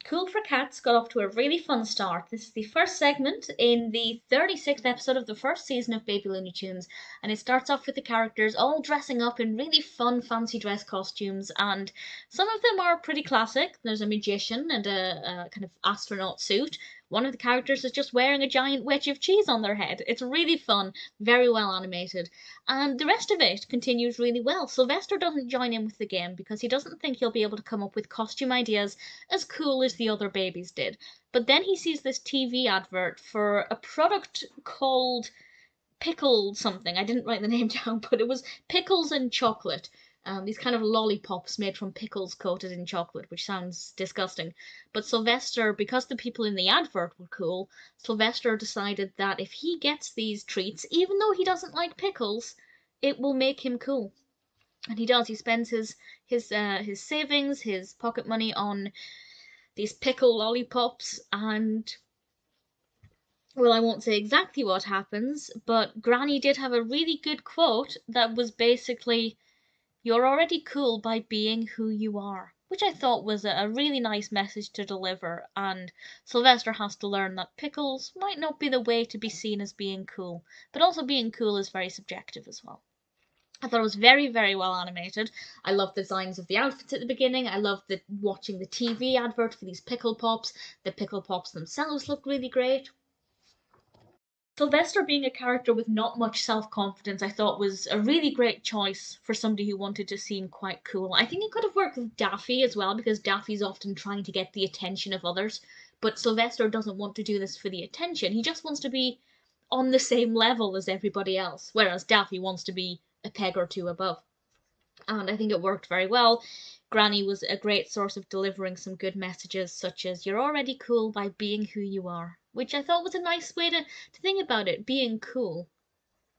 Cool for Cats got off to a really fun start. This is the first segment in the 36th episode of the first season of Baby Looney Tunes, and it starts off with the characters all dressing up in really fun fancy dress costumes, and some of them are pretty classic. There's a magician and a kind of astronaut suit. One of the characters is just wearing a giant wedge of cheese on their head. It's really fun, very well animated. And the rest of it continues really well. Sylvester doesn't join in with the game because he doesn't think he'll be able to come up with costume ideas as cool as the other babies did. But then he sees this TV advert for a product called Pickle something. I didn't write the name down, but it was pickles and chocolate. These kind of lollipops made from pickles coated in chocolate, which sounds disgusting. But Sylvester, because the people in the advert were cool, Sylvester decided that if he gets these treats, even though he doesn't like pickles, it will make him cool. And he does. He spends his savings, his pocket money on these pickle lollipops, and well, I won't say exactly what happens, but Granny did have a really good quote that was basically, "You're already cool by being who you are," which I thought was a really nice message to deliver, and Sylvester has to learn that pickles might not be the way to be seen as being cool, but also being cool is very subjective as well. I thought it was very, very well animated. I loved the designs of the outfits at the beginning. I loved watching the TV advert for these pickle pops. The pickle pops themselves looked really great. Sylvester being a character with not much self-confidence, I thought was a really great choice for somebody who wanted to seem quite cool. I think it could have worked with Daffy as well, because Daffy's often trying to get the attention of others, but Sylvester doesn't want to do this for the attention. He just wants to be on the same level as everybody else, whereas Daffy wants to be a peg or two above. And I think it worked very well. Granny was a great source of delivering some good messages, such as "You're already cool by being who you are," which I thought was a nice way to think about it. Being cool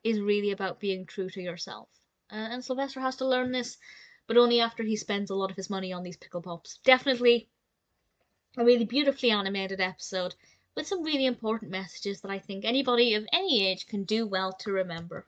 is really about being true to yourself. And Sylvester has to learn this, but only after he spends a lot of his money on these pickle pops. Definitely a really beautifully animated episode with some really important messages that I think anybody of any age can do well to remember.